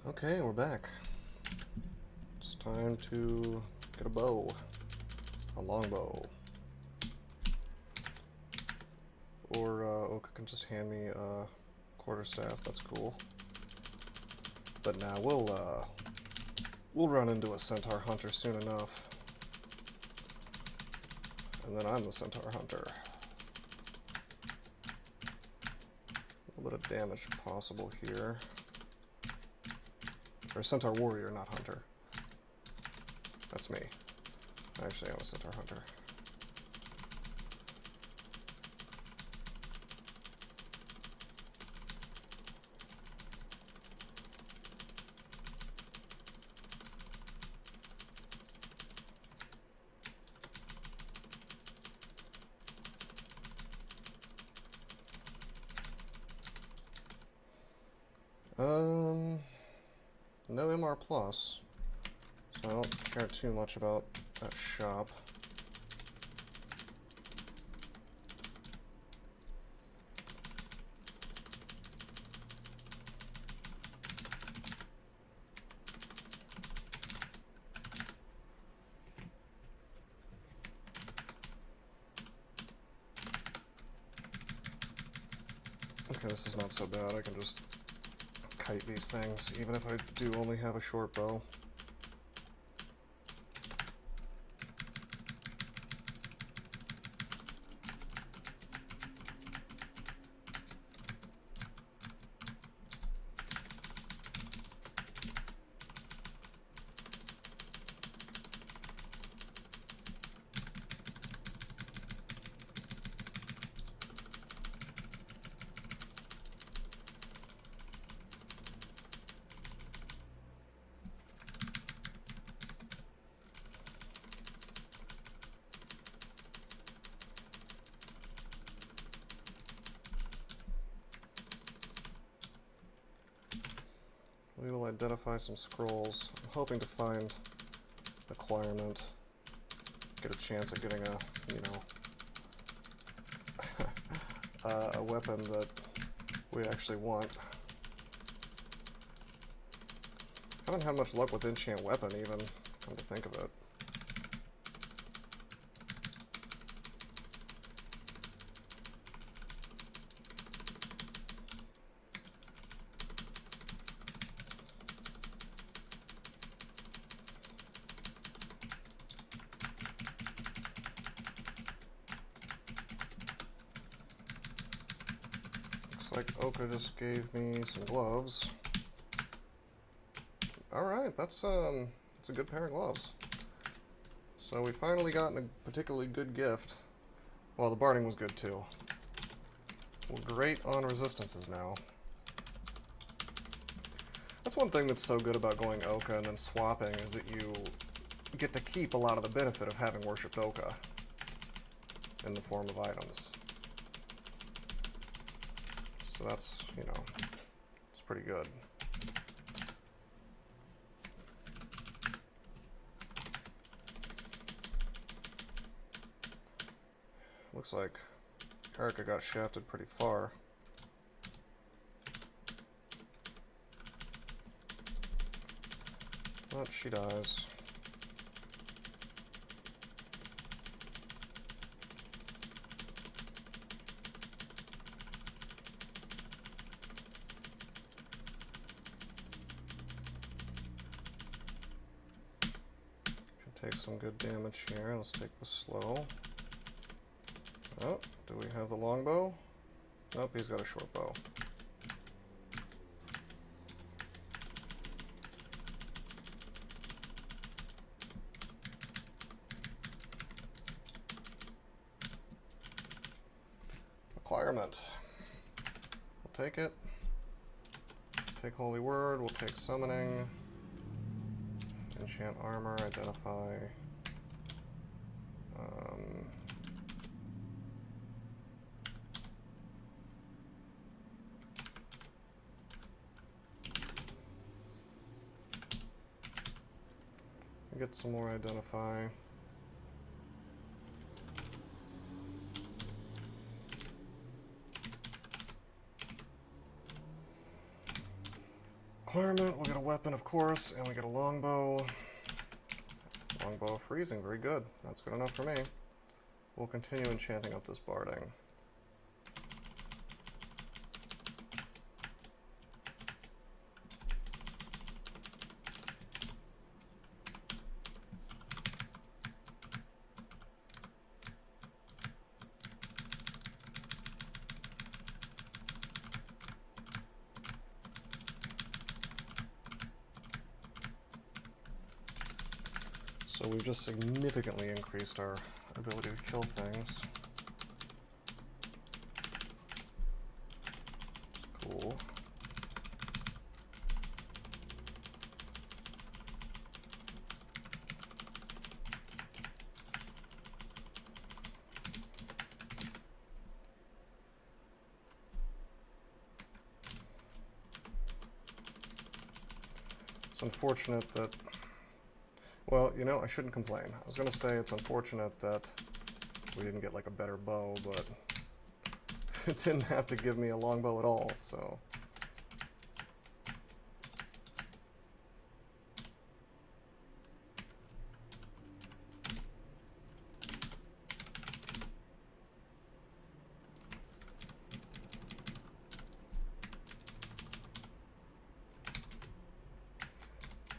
Okay, we're back. It's time to get a bow. A longbow. Or Oka can just hand me a quarterstaff, that's cool. But now we'll run into a centaur hunter soon enough. And then I'm the centaur hunter. A little bit of damage possible here. Or centaur warrior, not hunter. That's me. Actually, I'm a centaur hunter. No MR plus, so I don't care too much about that shop. Okay, this is not so bad. I can just kite these things, even if I do only have a short bow. We will identify some scrolls. I'm hoping to find acquirement, get a chance at getting a weapon that we actually want. Haven't had much luck with enchant weapon even, come to think of it. Like Oka just gave me some gloves. Alright, that's a good pair of gloves. So we finally got a particularly good gift. Well, the barding was good too. We're great on resistances now. That's one thing that's so good about going Oka and then swapping, is that you get to keep a lot of the benefit of having worshipped Oka in the form of items. So that's, it's pretty good. Looks like Erica got shafted pretty far. But she dies. Take some good damage here. Let's take this slow. Oh, do we have the longbow? Nope, he's got a short bow. Acquirement. We'll take it. Take Holy Word, we'll take Summoning. Enchant armor, identify. Get some more identify. requirement. We'll get a weapon, of course, and we get a longbow. Longbow freezing, very good. That's good enough for me. We'll continue enchanting up this barding. So we've just significantly increased our ability to kill things. It's cool. It's unfortunate that... Well, you know, I shouldn't complain. I was going to say it's unfortunate that we didn't get, like, a better bow, but it didn't have to give me a longbow at all, so...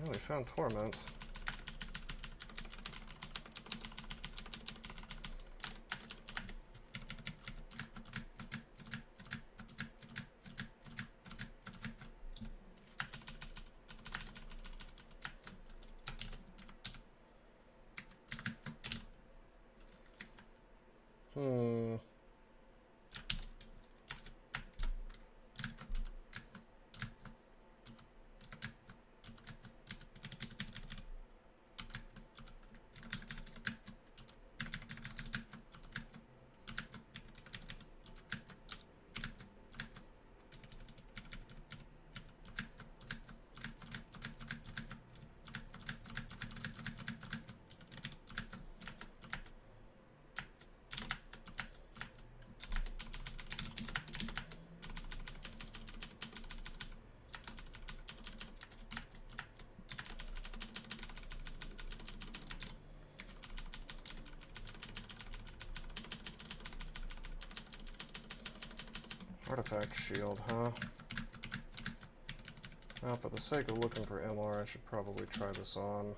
Well, we found Torment. Artifact shield, huh? Well, for the sake of looking for MR, I should probably try this on.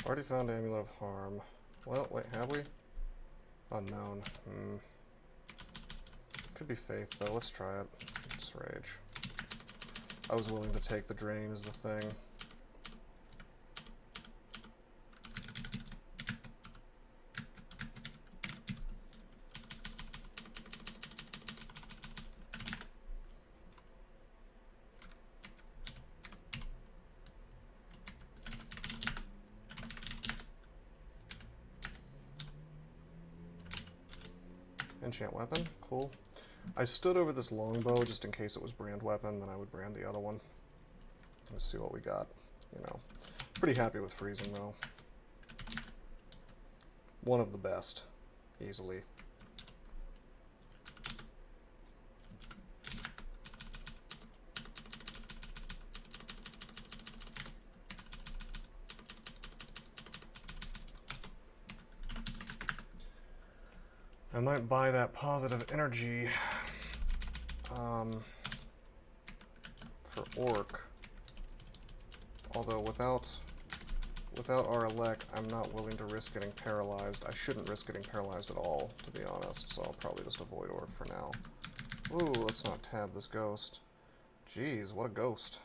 Already found Amulet of Harm. Well, wait, have we? Unknown. Could be Faith, though. Let's try it. Let's Rage. I was willing to take the drain as the thing. Enchant weapon, cool. I stood over this longbow just in case it was brand weapon, then I would brand the other one. Let's see what we got. You know, pretty happy with freezing though. One of the best, easily. I might buy that positive energy for Orc. Although without our elect, I'm not willing to risk getting paralyzed. I shouldn't risk getting paralyzed at all, to be honest, so I'll probably just avoid Orc for now. Ooh, let's not tab this ghost. Jeez, what a ghost.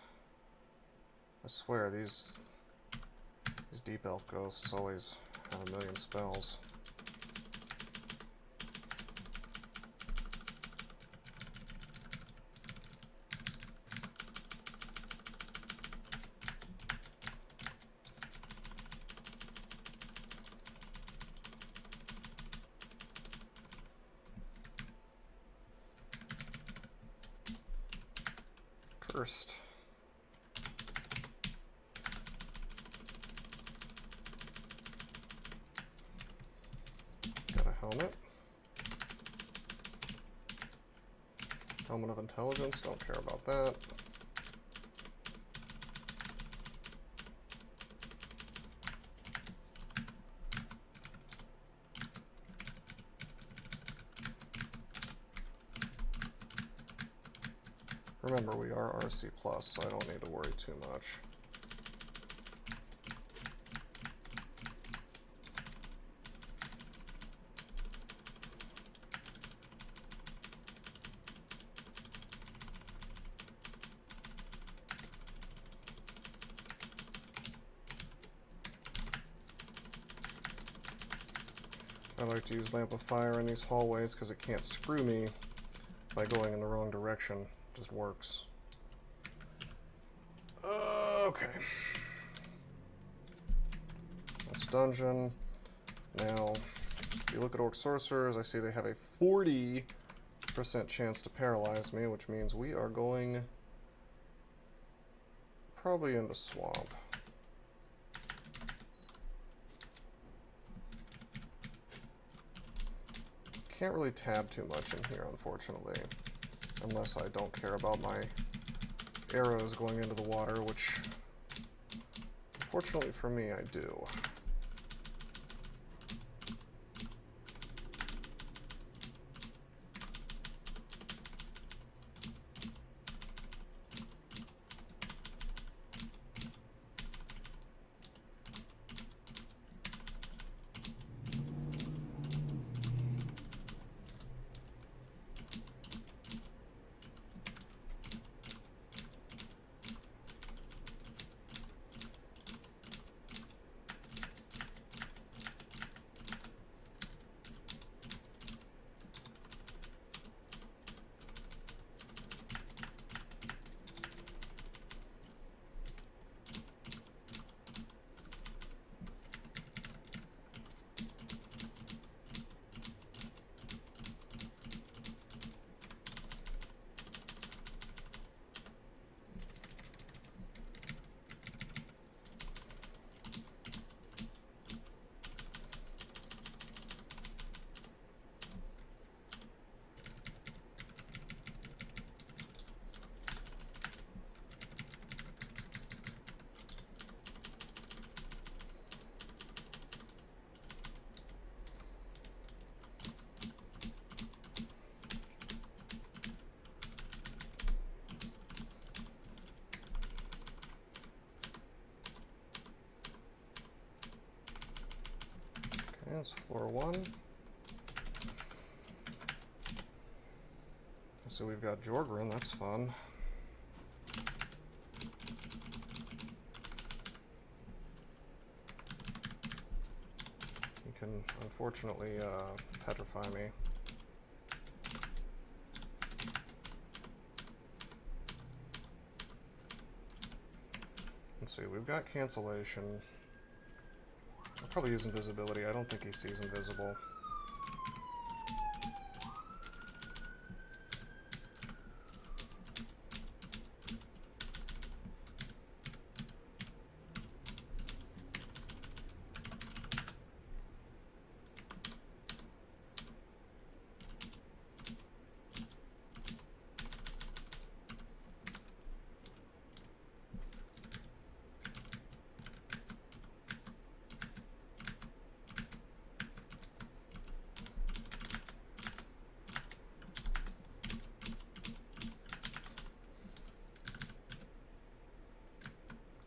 I swear, these deep elf ghosts always have a million spells. first. Got a helmet. Helmet of Intelligence, don't care about that. Remember, we are RC+, so I don't need to worry too much. I like to use Lamp of Fire in these hallways because it can't screw me by going in the wrong direction. It just works. Okay. That's dungeon. Now, if you look at Orc Sorcerers, I see they have a 40% chance to paralyze me, which means we are going probably into Swamp. Can't really tab too much in here, unfortunately, unless I don't care about my arrows going into the water, which, unfortunately for me, I do. That's floor 1. So we've got Jorgrin, that's fun. He can unfortunately petrify me. Let's see, we've got cancellation. I'll probably use invisibility. I don't think he sees invisible.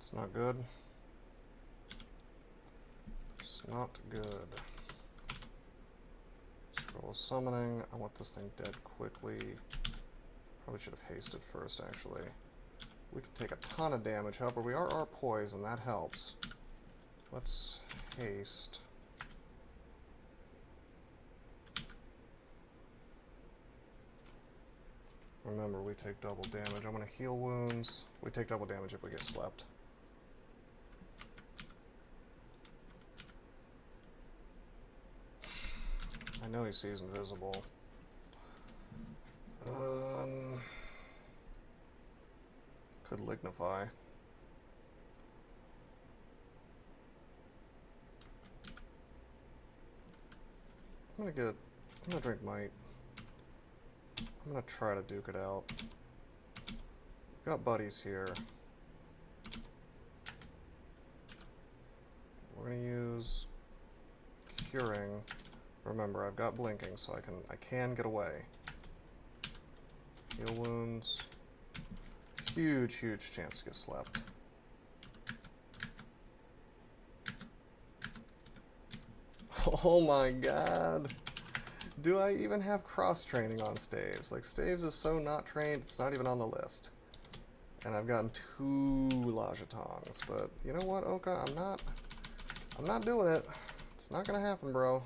It's not good. It's not good. Scroll summoning. I want this thing dead quickly. Probably should have hasted first, actually. We can take a ton of damage. However, we are poised, and that helps. Let's haste. Remember, we take double damage. I'm going to heal wounds. We take double damage if we get slept. I know he sees invisible. good lignify. I'm gonna drink Might. I'm gonna try to duke it out. Got buddies here. We're gonna use curing. Remember, I've got blinking, so I can get away. Heal wounds. Huge, huge chance to get slept. Oh my god. Do I even have cross-training on Staves? Like, Staves is so not trained, it's not even on the list. And I've gotten 2 Lajatongs, but you know what, Oka? I'm not doing it. It's not gonna happen, bro.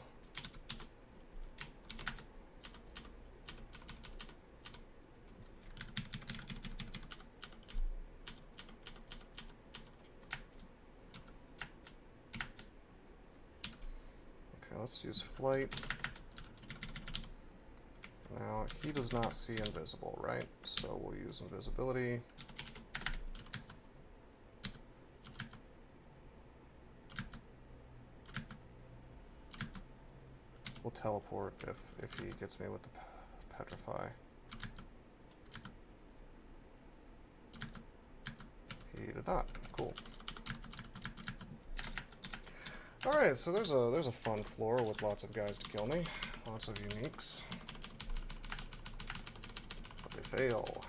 Okay, let's use Flight. Now, he does not see invisible, right? So we'll use invisibility. We'll teleport if he gets me with the petrify. He did not. Cool. Alright, so there's a fun floor with lots of guys to kill me. Lots of uniques. Fail.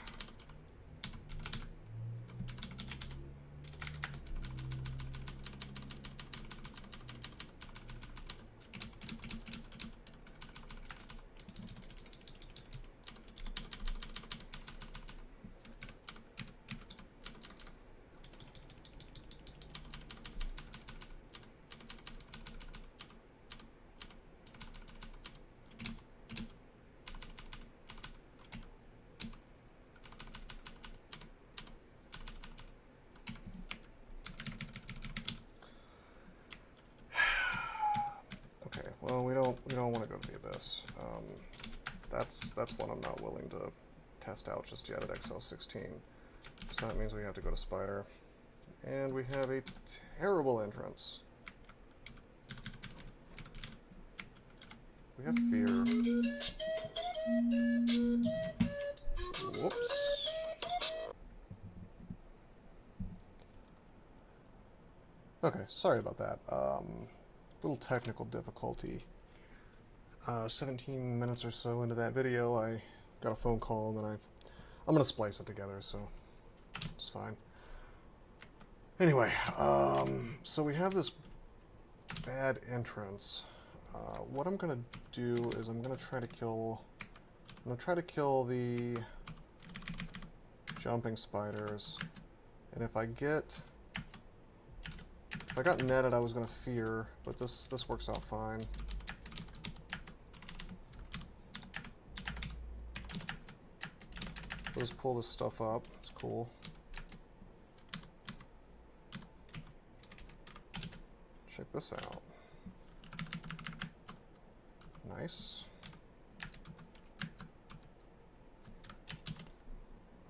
Well, we don't want to go to the Abyss. That's one I'm not willing to test out just yet at XL16. So that means we have to go to Spider. And we have a terrible entrance. We have Fear. Whoops. Okay, sorry about that. Little technical difficulty. 17 minutes or so into that video, I got a phone call, and then I'm gonna splice it together, so it's fine. Anyway, so we have this bad entrance. What I'm gonna do is I'm gonna try to kill the jumping spiders, and if I got netted, I was gonna Fear, but this works out fine. We'll just pull this stuff up. It's cool. Check this out. Nice.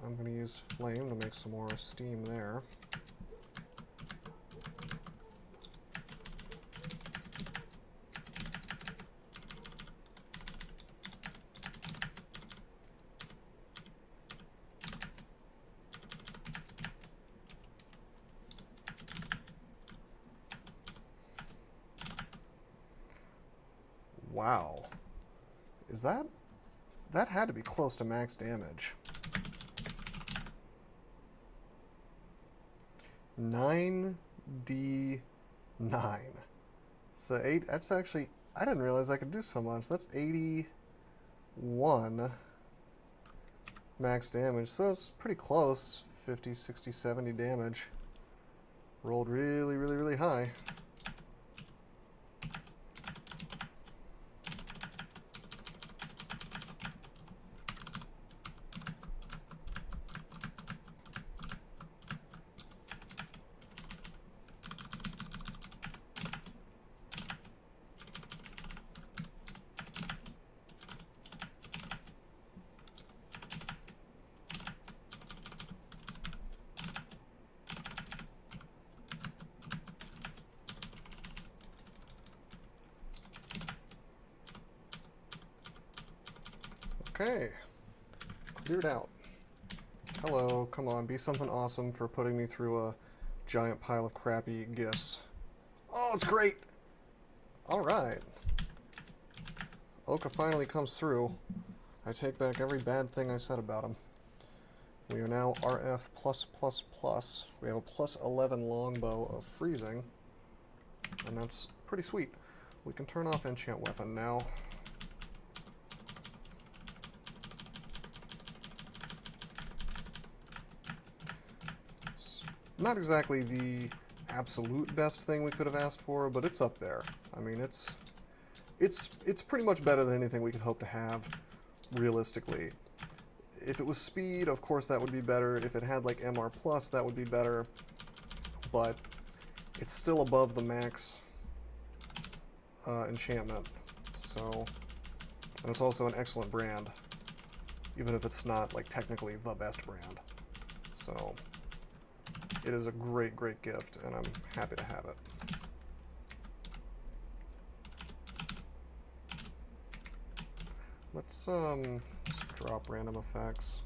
I'm gonna use Flame to make some more steam there. Wow. Is that had to be close to max damage. 9d9. So 8, that's actually, I didn't realize I could do so much. That's 81 max damage. So it's pretty close. 50, 60, 70 damage. Rolled really, really, really high. Okay. Cleared out. Hello, come on, be something awesome for putting me through a giant pile of crappy gifts. Oh, it's great! Alright. Oka finally comes through. I take back every bad thing I said about him. We are now RF+++. We have a +11 longbow of freezing, and that's pretty sweet. We can turn off enchant weapon now. It's not exactly the absolute best thing we could have asked for, but it's up there. I mean, it's pretty much better than anything we could hope to have, realistically. If it was speed, of course that would be better. If it had like MR+, that would be better. But it's still above the max enchantment. So, and it's also an excellent brand, even if it's not like technically the best brand. So, it is a great, great gift, and I'm happy to have it. Let's drop random effects.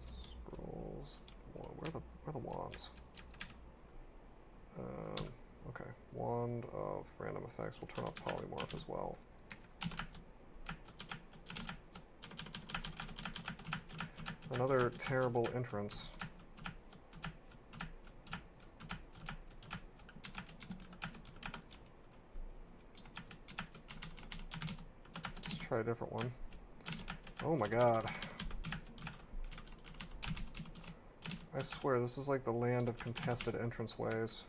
Scrolls. Where are the wands? Okay, wand of random effects. We'll turn off polymorph as well. Another terrible entrance. Try a different one. Oh my god. I swear, this is like the land of contested entranceways.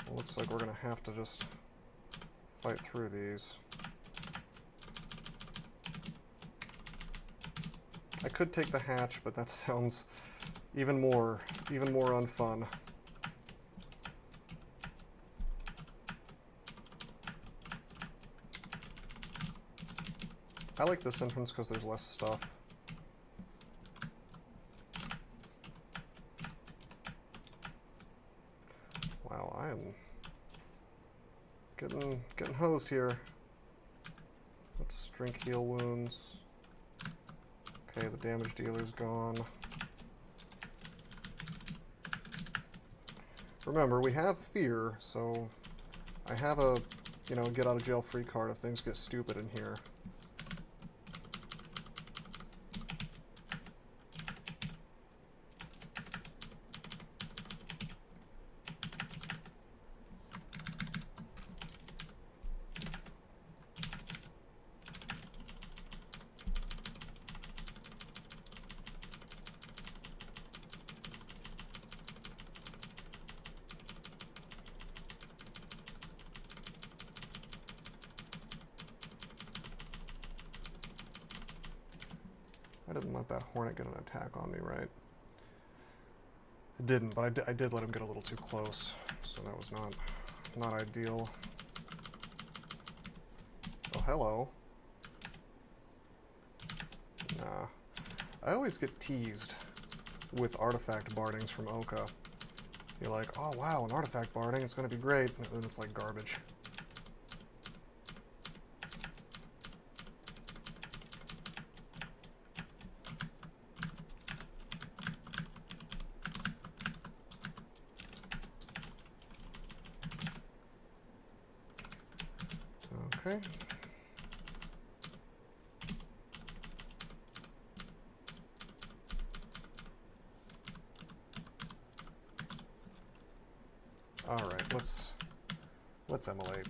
It looks like we're gonna have to just fight through these. I could take the hatch, but that sounds even more unfun. I like this entrance because there's less stuff. Wow, I am getting hosed here. Let's drink heal wounds. Okay, the damage dealer's gone. Remember, we have fear, so I have a, get out of jail free card if things get stupid in here. I didn't let that hornet get an attack on me, right? It didn't, but I did let him get a little too close, so that was not ideal. Oh, hello. Nah. I always get teased with artifact bardings from Oka. You're like, oh wow, an artifact barding, it's gonna be great, and then it's like garbage. Okay. All right, let's immolate.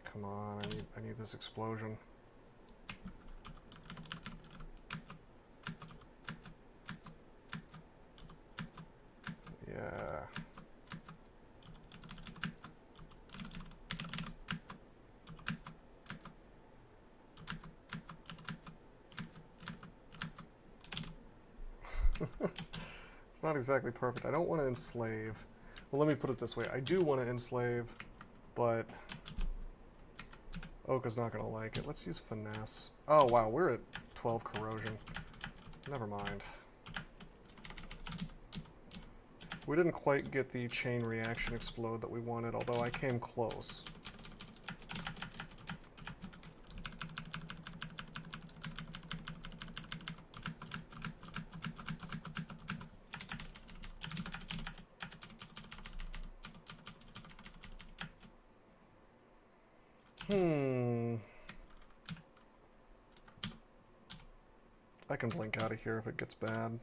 Come on, I need this explosion. Yeah. It's not exactly perfect. I don't want to enslave. Well, let me put it this way. I do want to enslave, but Oka's not going to like it. Let's use finesse. Oh, wow. We're at 12 corrosion. Never mind. We didn't quite get the chain reaction explode that we wanted, although I came close. I can blink out of here if it gets bad.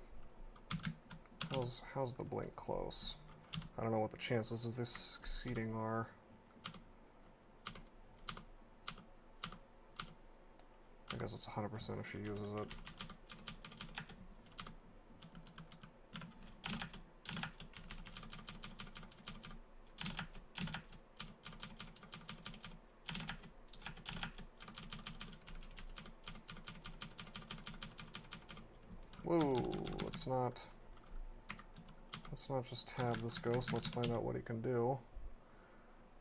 How's the blink close? I don't know what the chances of this succeeding are. I guess it's 100% if she uses it. Whoa, let's not just tab this ghost, let's find out what he can do.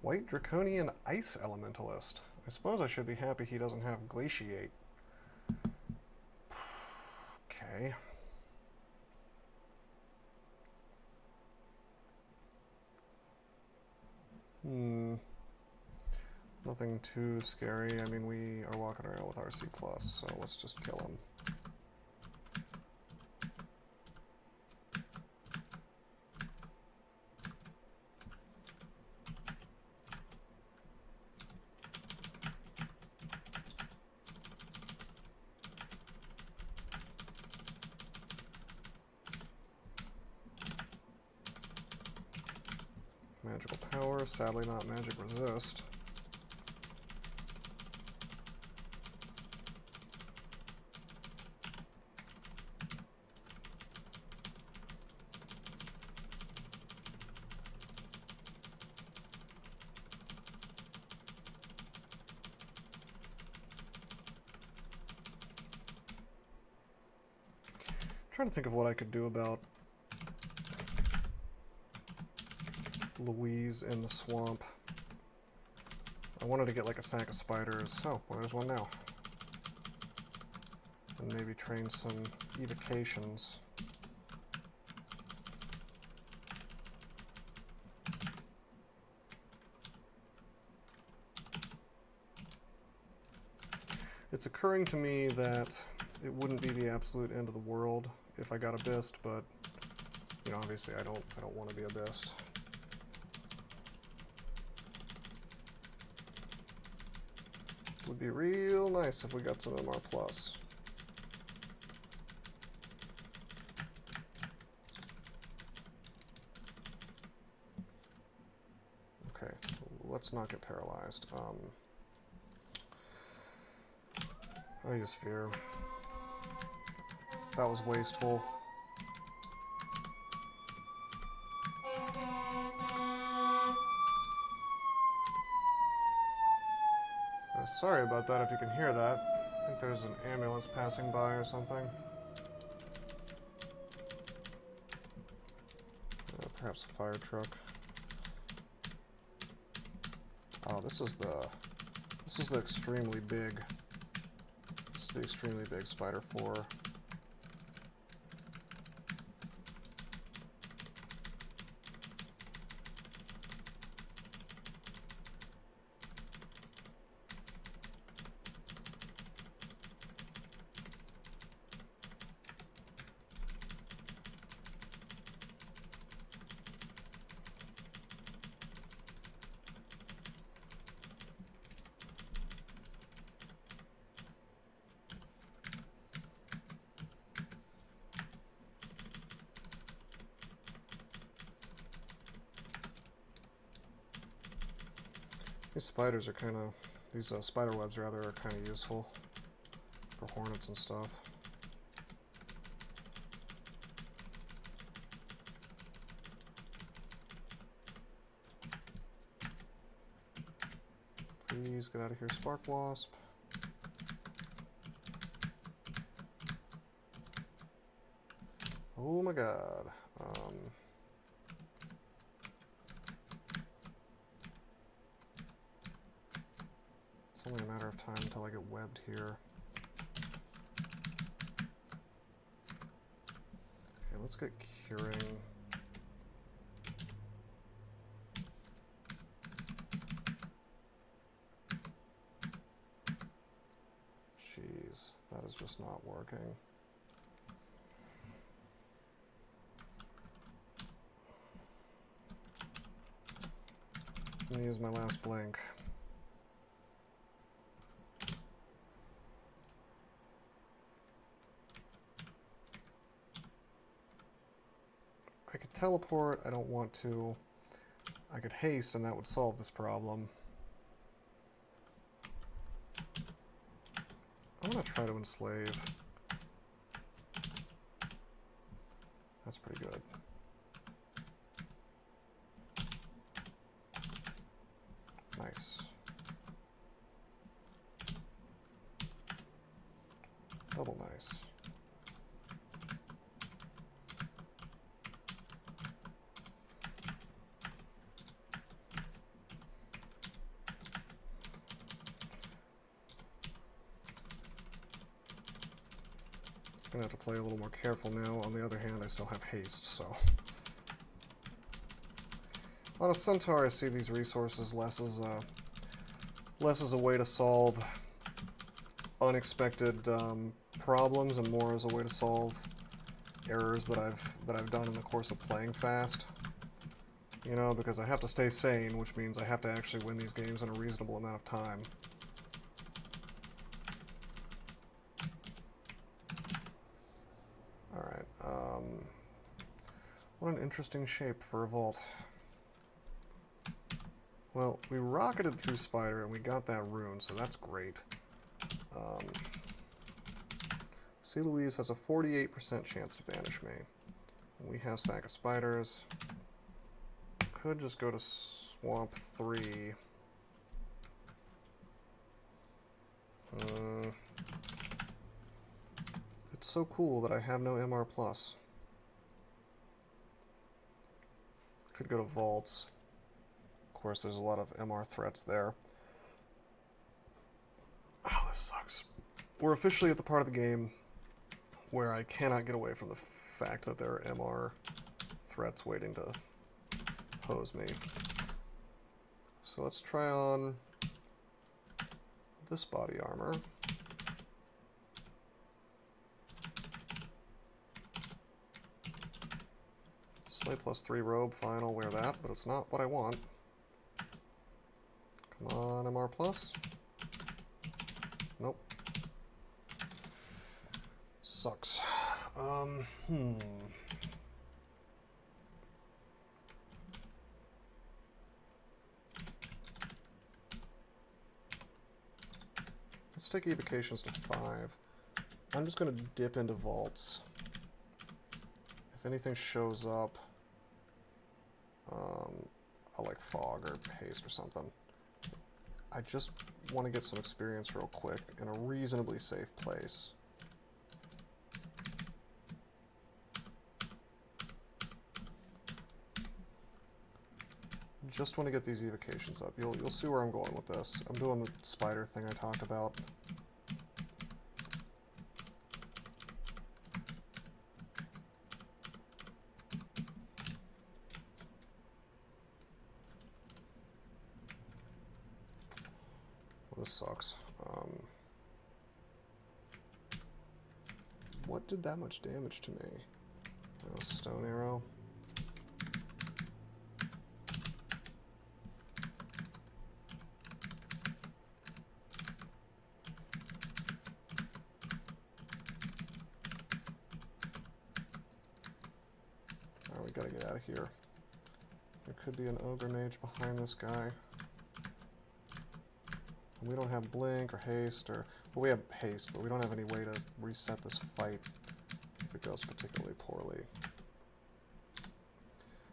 White Draconian Ice Elementalist. I suppose I should be happy he doesn't have Glaciate. Okay. Nothing too scary. I mean, we are walking around with RC+, so let's just kill him. Magical power, sadly not magic resist. I'm trying to think of what I could do about Louise in the swamp. I wanted to get like a sack of spiders. Oh, well, there's one now. And maybe train some evocations. It's occurring to me that it wouldn't be the absolute end of the world if I got Abyssed, but you know, obviously I don't want to be Abyssed. Would be real nice if we got some MR+. Okay, let's not get paralyzed. I'll use Fear. That was wasteful. Sorry about that if you can hear that. I think there's an ambulance passing by or something. Perhaps a fire truck. Oh, this is the extremely big. This is the extremely big Spider 4. These spiders are kind of, these spider webs rather, are kind of useful for hornets and stuff. Please get out of here, Spark Wasp. Oh my god. It's only a matter of time until I get webbed here. Okay, let's get curing. Jeez, that is just not working. I'm gonna use my last blink. I could teleport, I don't want to. I could haste and that would solve this problem. I'm gonna try to enslave. That's pretty good. Nice. Double nice. Gonna have to play a little more careful now. On the other hand, I still have haste, so. On a Centaur, I see these resources less as a way to solve unexpected problems and more as a way to solve errors that I've done in the course of playing fast. You know, because I have to stay sane, which means I have to actually win these games in a reasonable amount of time. Alright, what an interesting shape for a vault. Well, we rocketed through Spider and we got that rune, so that's great. C. Louise has a 48% chance to banish me. We have Sack of Spiders. Could just go to Swamp 3. It's so cool that I have no MR+. Could go to Vaults. Of course, there's a lot of MR threats there. Oh, this sucks. We're officially at the part of the game where I cannot get away from the fact that there are MR threats waiting to pose me. So let's try on this body armor. Slay +3 robe, fine, I'll wear that, but it's not what I want. Come on, MR+. Nope. Sucks. Let's take evocations to 5. I'm just going to dip into vaults. If anything shows up, I'll like fog or haste or something. I just want to get some experience real quick in a reasonably safe place. Just want to get these evocations up. You'll see where I'm going with this. I'm doing the spider thing I talked about. Well, this sucks. What did that much damage to me? Oh, stone arrow. Alright, we gotta get out of here. There could be an ogre mage behind this guy. We don't have blink or haste, or well, we have haste, but we don't have any way to reset this fight if it goes particularly poorly.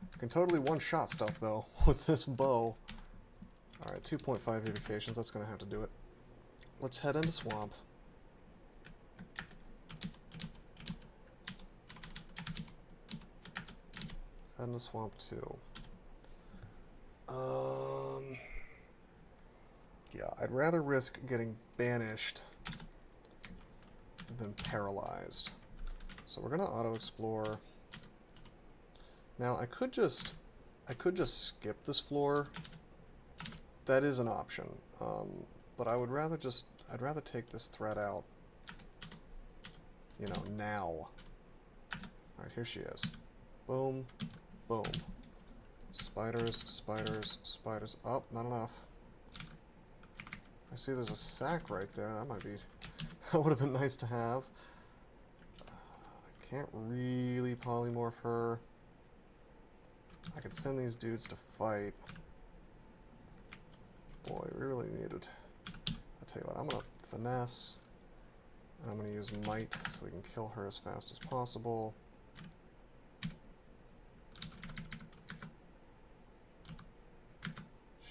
You can totally one-shot stuff though with this bow. All right, 2.5 evocations. That's gonna have to do it. Let's head into swamp. Send to Swamp 2. Yeah, I'd rather risk getting banished than paralyzed. So we're gonna auto-explore. Now I could just skip this floor. That is an option. But I'd rather take this threat out, you know, now. Alright, here she is. Boom, boom. Spiders, spiders, spiders. Oh, not enough. I see there's a sack right there. That might be... that would have been nice to have. I can't really polymorph her. I could send these dudes to fight. Boy, we really needed... I'll tell you what, I'm going to finesse. And I'm going to use might so we can kill her as fast as possible.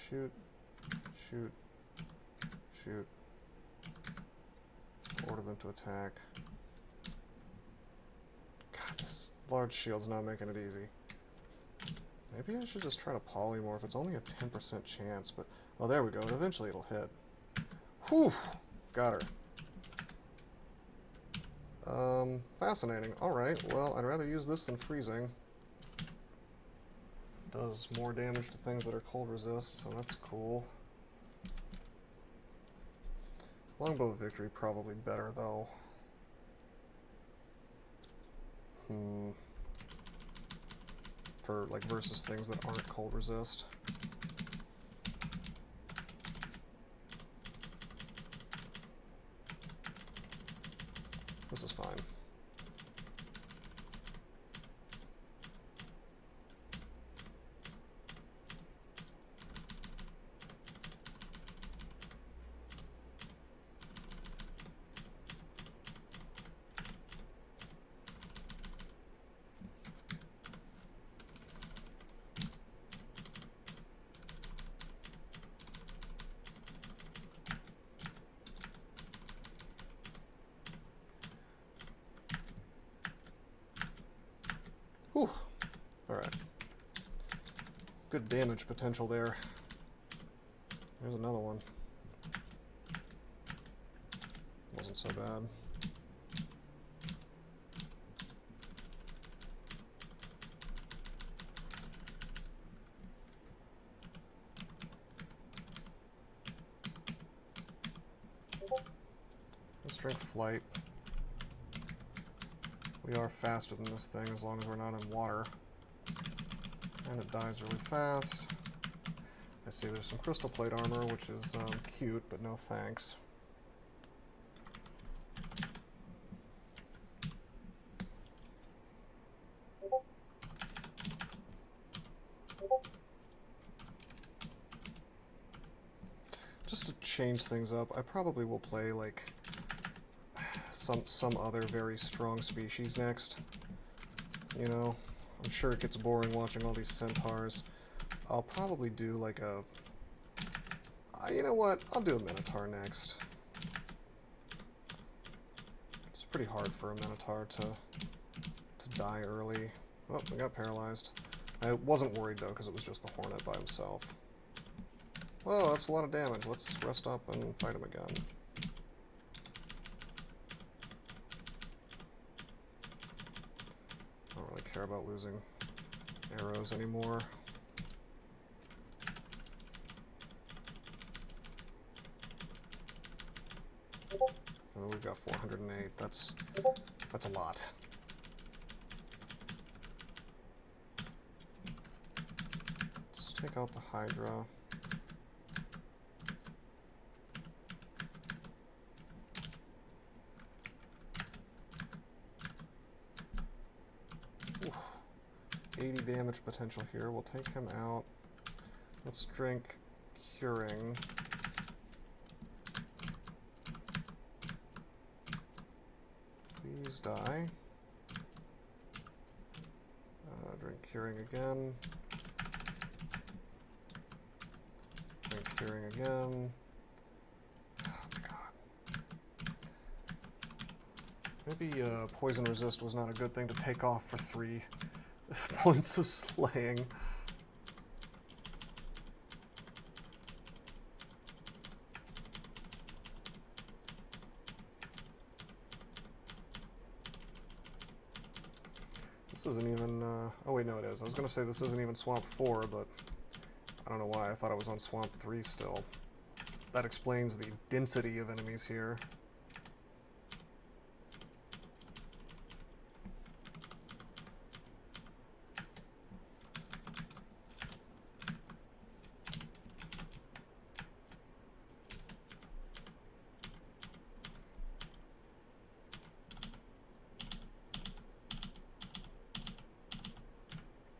Shoot. Shoot. Shoot. Order them to attack. God, this large shield's not making it easy. Maybe I should just try to polymorph. It's only a 10% chance, but... oh, there we go. Eventually it'll hit. Whew! Got her. Fascinating. Alright, well, I'd rather use this than freezing. Does more damage to things that are cold resist, so that's cool. Longbow Victory probably better, though. For, like, versus things that aren't cold resist. This is fine. Whew. Alright. Good damage potential there. There's another one. Wasn't so bad. Let's drink Flight. We are faster than this thing as long as we're not in water. And it dies really fast. I see there's some crystal plate armor, which is cute, but no thanks. Just to change things up, I probably will play like some other very strong species next. You know, I'm sure it gets boring watching all these centaurs. I'll probably do like a... you know what? I'll do a Minotaur next. It's pretty hard for a Minotaur to die early. Oh, we got paralyzed. I wasn't worried though, because it was just the Hornet by himself. Whoa, that's a lot of damage. Let's rest up and fight him again. I don't really care about losing arrows anymore. Oh, we've got 408. That's a lot. Let's take out the Hydra. Oof. 80 damage potential here. We'll take him out. Let's drink Curing. Please die. Drink Curing again. Drink Curing again. Oh my god. Maybe Poison Resist was not a good thing to take off for 3 Points of slaying. This isn't even, oh wait, no it is. I was going to say this isn't even Swamp 4, but I don't know why. I thought I was on Swamp 3 still. That explains the density of enemies here.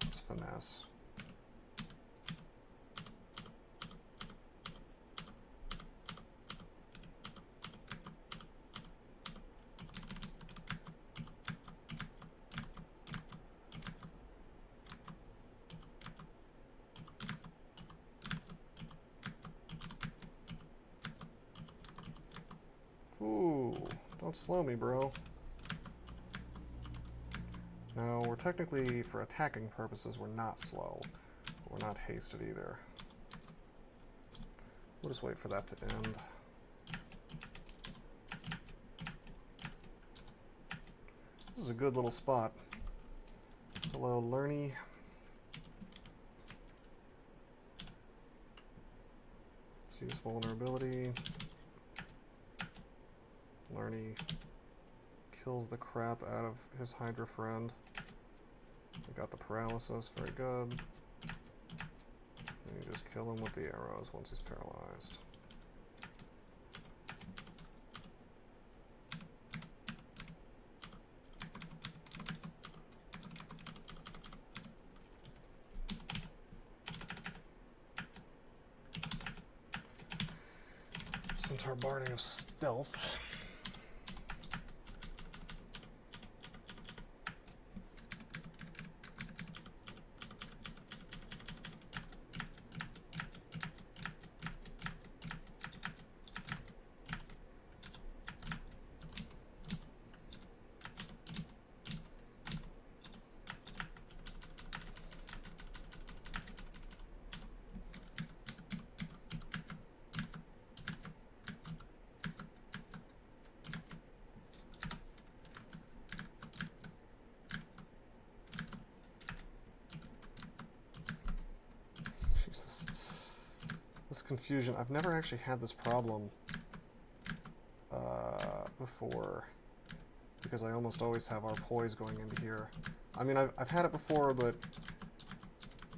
It's finesse. Ooh, don't slow me, bro. Now, we're technically, for attacking purposes, we're not slow. We're not hasted either. We'll just wait for that to end. This is a good little spot. Hello, Lerny. Let's use vulnerability. Lerny kills the crap out of his Hydra friend. We got the paralysis, very good. And you just kill him with the arrows once he's paralyzed. Centaur barding of stealth. Jesus. This confusion. I've never actually had this problem before, because I almost always have our poise going into here. I mean, I've had it before, but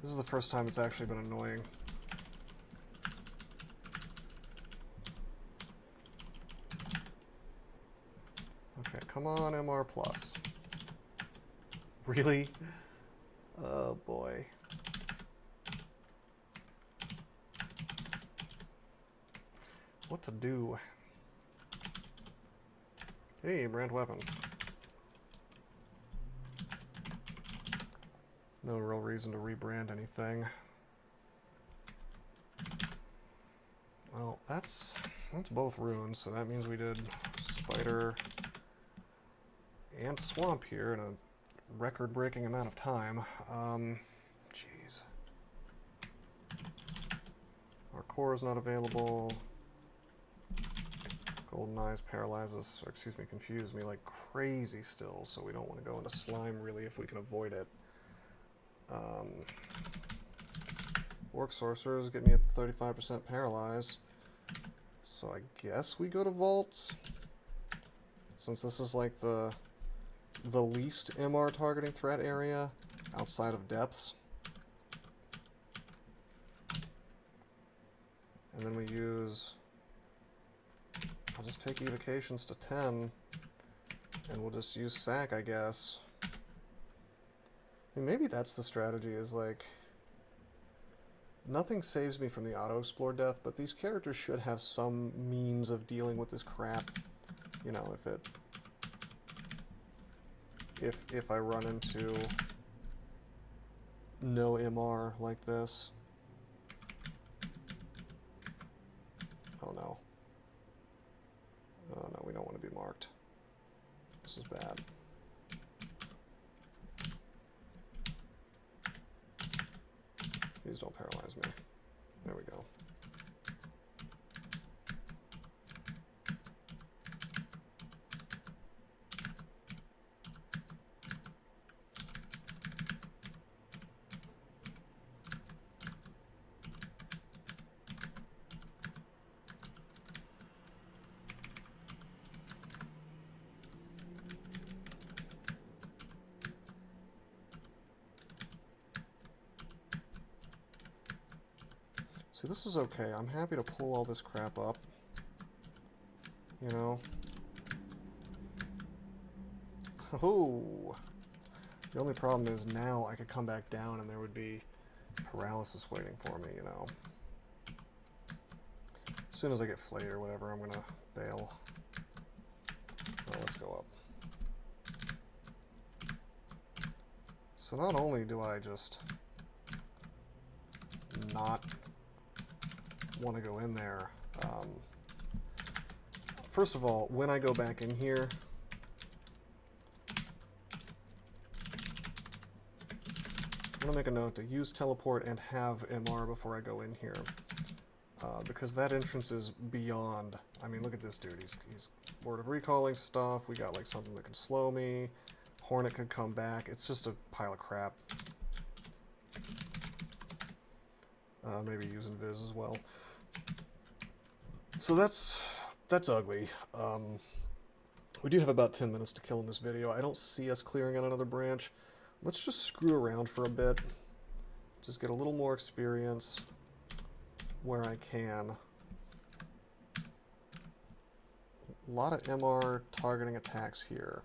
this is the first time it's actually been annoying. Okay, come on, MR+. Really? Oh boy. What to do? Hey, brand weapon. No real reason to rebrand anything. Well, that's both runes, so that means we did spider and swamp here in a record-breaking amount of time. Jeez. Our core is not available. Golden Eyes paralyzes, or excuse me, confuse me like crazy still, so we don't want to go into slime really if we can avoid it. Orc Sorcerers get me at 35% paralyze, so I guess we go to Vaults, since this is like the least MR targeting threat area outside of depths. And then we use... I'll just take evocations to 10, and we'll just use sack, I guess. I mean, maybe that's the strategy, is like, nothing saves me from the auto-explore death, but these characters should have some means of dealing with this crap. You know, if I run into no MR like this. Oh no. Oh no, we don't want to be marked. This is bad. don't paralyze me. There we go. See, this is okay. I'm happy to pull all this crap up. You know? Oh! The only problem is now I could come back down and there would be paralysis waiting for me, you know? As soon as I get flayed or whatever, I'm gonna bail. Well, let's go up. So not only do I just not want to go in there. First of all, when I go back in here, I'm going to make a note to use teleport and have MR before I go in here. Because that entrance is beyond. I mean, look at this dude. He's Word of Recalling stuff. We got like something that can slow me. Hornet could come back. It's just a pile of crap. Maybe using Viz as well. So that's ugly. We do have about 10 minutes to kill in this video. I don't see us clearing out another branch. Let's just screw around for a bit. Just get a little more experience where I can. A lot of MR targeting attacks here.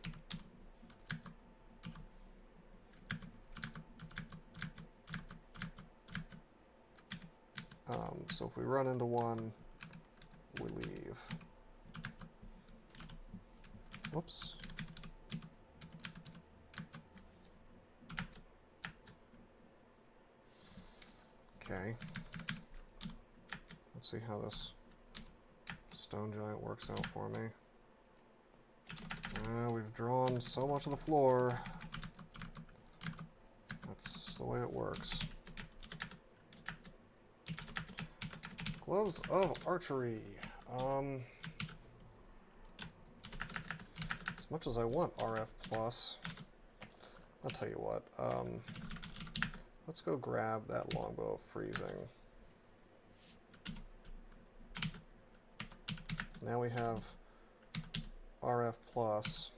So if we run into one, we leave. Whoops. Okay. Let's see how this stone giant works out for me. We've drawn so much of the floor. That's the way it works. Gloves of Archery. As much as I want RF+, I'll tell you what. Let's go grab that longbow of freezing. Now we have RF+,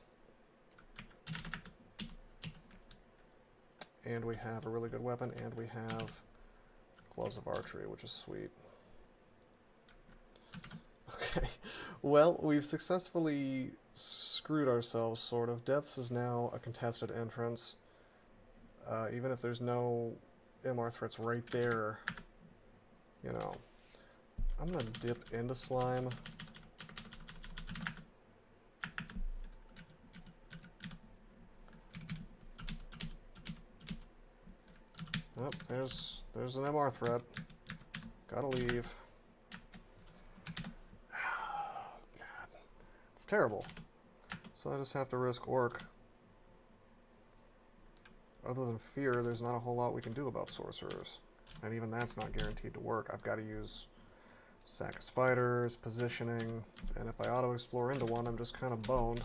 and we have a really good weapon, and we have Gloves of Archery, which is sweet. Okay, well, we've successfully screwed ourselves, sort of. Depths is now a contested entrance. Even if there's no MR threats right there, you know. I'm gonna dip into slime. Oh, there's an MR threat. Gotta leave. God. It's terrible. So I just have to risk orc. Other than fear, there's not a whole lot we can do about sorcerers. And even that's not guaranteed to work. I've got to use sack of spiders, positioning, and if I auto-explore into one, I'm just kind of boned.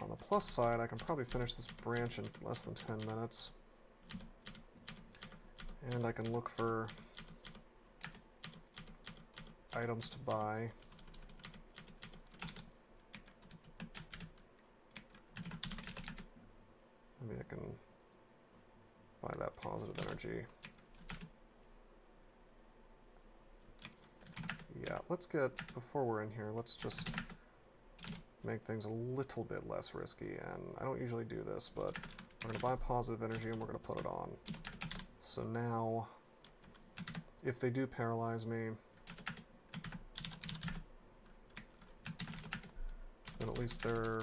On the plus side, I can probably finish this branch in less than 10 minutes. And I can look for items to buy. Maybe I can buy that positive energy. Yeah, let's get, before we're in here, let's just make things a little bit less risky. And I don't usually do this, but we're going to buy positive energy and we're going to put it on. So now, if they do paralyze me, then at least their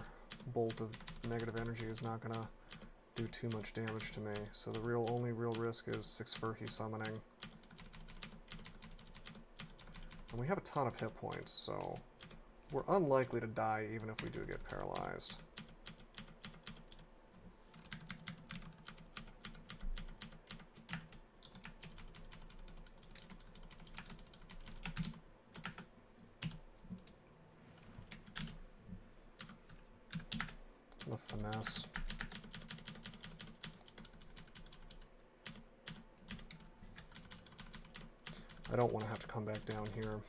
bolt of negative energy is not going to do too much damage to me. So the only real risk is 6 Furhy summoning. And we have a ton of hit points, so we're unlikely to die even if we do get paralyzed. finesse. I don't want to have to come back down here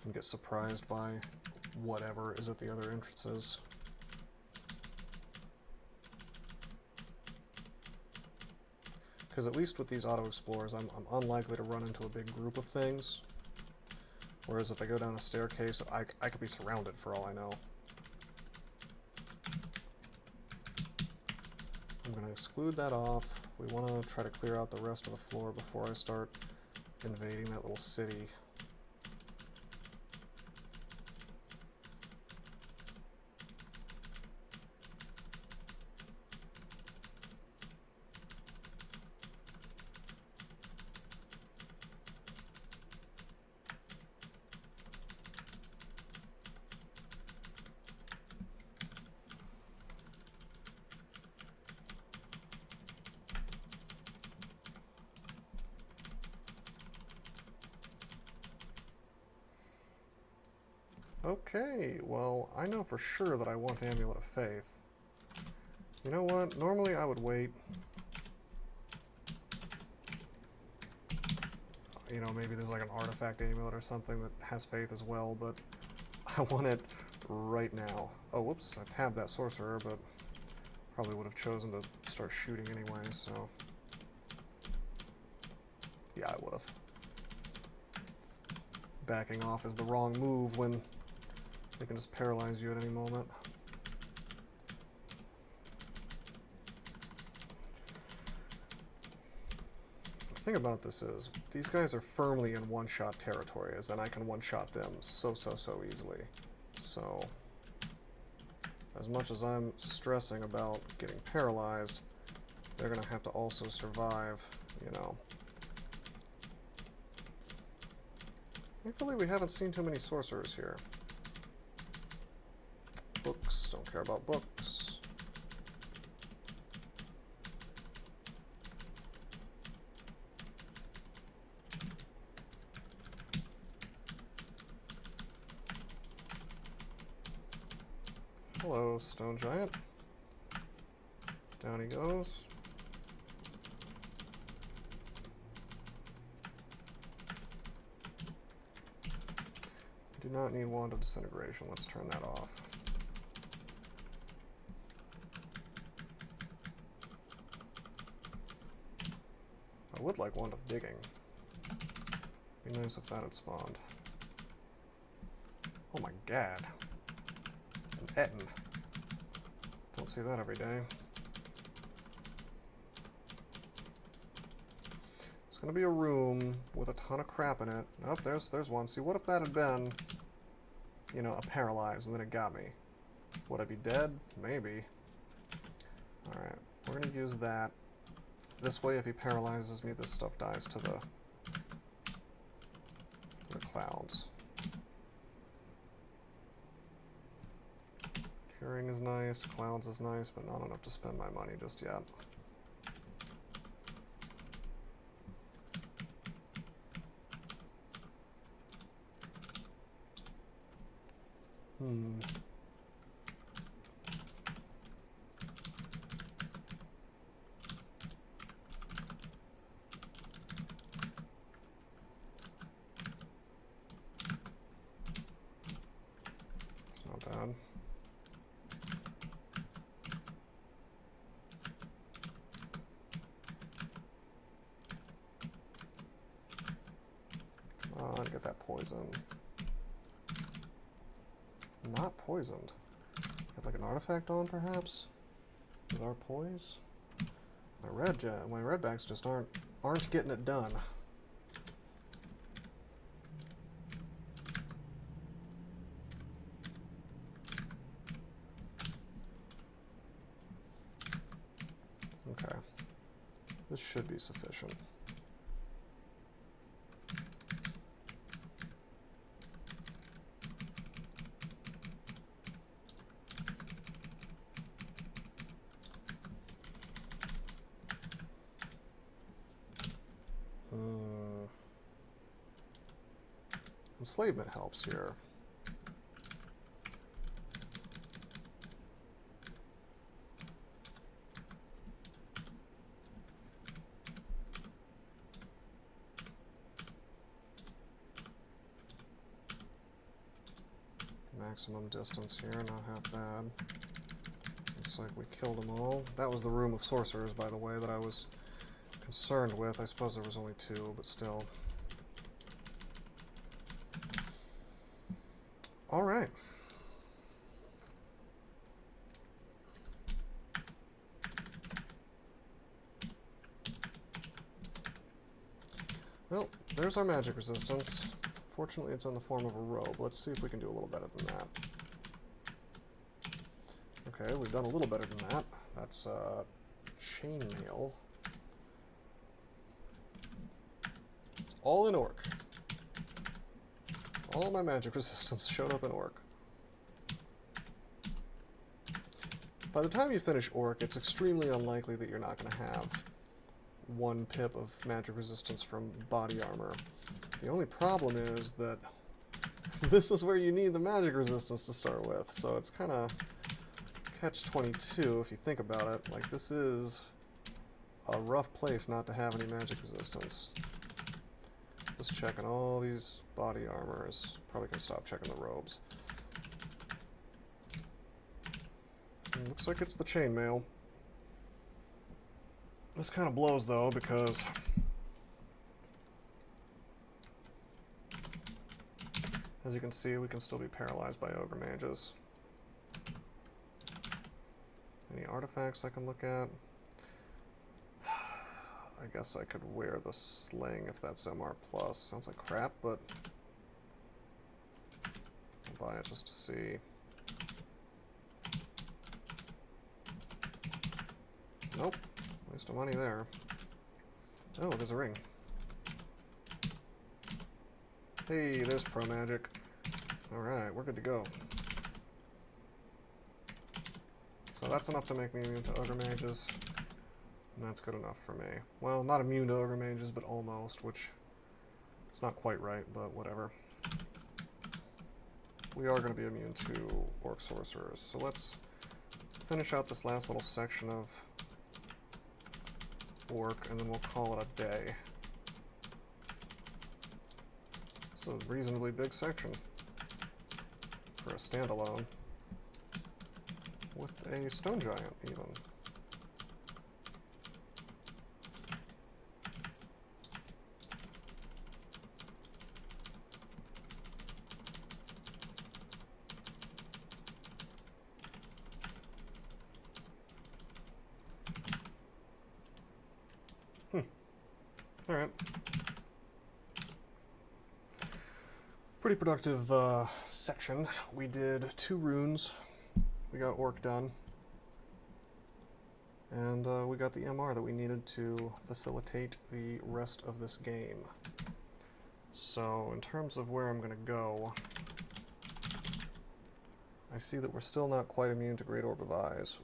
and get surprised by whatever is at the other entrances. Because at least with these auto-explorers, I'm unlikely to run into a big group of things. Whereas if I go down a staircase, I could be surrounded for all I know. I'm going to exclude that off. We want to try to clear out the rest of the floor before I start invading that little city. Okay, well, I know for sure that I want the Amulet of Faith. You know what? Normally I would wait. You know, maybe there's like an artifact amulet or something that has faith as well, but I want it right now. Oh, whoops, I tabbed that sorcerer, but probably would have chosen to start shooting anyway, so... Yeah, I would have. Backing off is the wrong move when they can just paralyze you at any moment. The thing about this is, these guys are firmly in one-shot territory, and I can one-shot them so easily. So, as much as I'm stressing about getting paralyzed, they're gonna have to also survive, you know. Thankfully, we haven't seen too many sorcerers here. Books, don't care about books. Hello, stone giant. Down he goes. Do not need Wand of Disintegration. Let's turn that off. I would like Wand of Digging. Be nice if that had spawned. Oh my god. An Etten. Don't see that every day. It's gonna be a room with a ton of crap in it. Oh, there's one. See, what if that had been, you know, a paralyzed and then it got me? Would I be dead? Maybe. Alright, we're gonna use that. This way, if he paralyzes me, this stuff dies to the clouds. Curing is nice, clouds is nice, but not enough to spend my money just yet. It's not bad. Come on, get that poison. Not poisoned. Have like an artifact on, perhaps? With our poise? My redbacks just aren't getting it done. Okay. This should be sufficient. Enslavement helps here. Maximum distance here, not half bad. Looks like we killed them all. That was the room of sorcerers, by the way, that I was concerned with. I suppose there was only 2, but still. Alright. Well, there's our magic resistance. Fortunately, it's in the form of a robe. Let's see if we can do a little better than that. Okay, we've done a little better than that. That's chainmail. It's all in orc. All my magic resistance showed up in orc. By the time you finish orc, it's extremely unlikely that you're not going to have 1 pip of magic resistance from body armor. The only problem is that this is where you need the magic resistance to start with, so it's kind of catch-22 if you think about it. Like, this is a rough place not to have any magic resistance. Just checking all these body armors. Probably can stop checking the robes. And looks like it's the chainmail. This kind of blows, though, because as you can see, we can still be paralyzed by ogre mages. Any artifacts I can look at? I guess I could wear the sling if that's MR+. Sounds like crap, but I'll buy it just to see. Nope. Waste of money there. Oh, there's a ring. Hey, there's pro magic. Alright, we're good to go. So that's enough to make me immune to ogre mages. And that's good enough for me. Well, not immune to ogre mages, but almost, which is not quite right, but whatever. We are going to be immune to orc sorcerers. So let's finish out this last little section of orc, and then we'll call it a day. It's a reasonably big section for a standalone, with a stone giant, even. Alright. Pretty productive section. We did 2 runes. We got orc done. And we got the MR that we needed to facilitate the rest of this game. So, in terms of where I'm going to go, I see that we're still not quite immune to Great Orb of Eyes.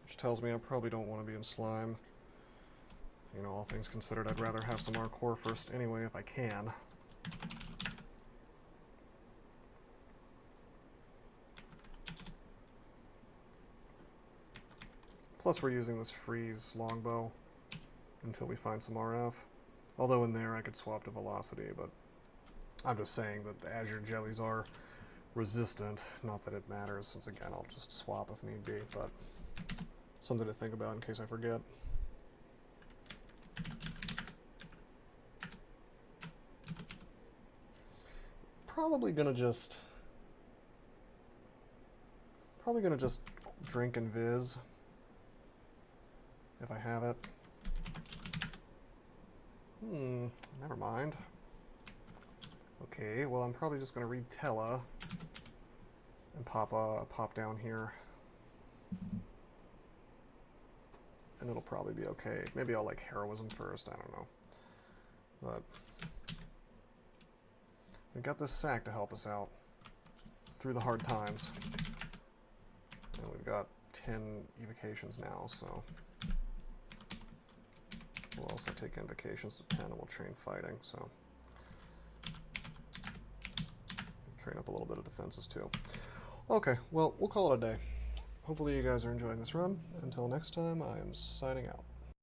Which tells me I probably don't want to be in slime. You know, all things considered, I'd rather have some core first anyway if I can. Plus we're using this freeze longbow until we find some RF. Although in there I could swap to velocity, but I'm just saying that the azure jellies are resistant. Not that it matters, since again I'll just swap if need be, but something to think about in case I forget. Probably gonna just drink and viz if I have it. Never mind. Okay, well I'm probably just gonna read Tella and pop down here. And it'll probably be okay. Maybe I'll like heroism first, I don't know. But we got this sack to help us out through the hard times. And we've got 10 evocations now, so we'll also take invocations to 10 and we'll train fighting, so train up a little bit of defenses too. Okay, well, we'll call it a day. Hopefully you guys are enjoying this run. Until next time, I am signing out.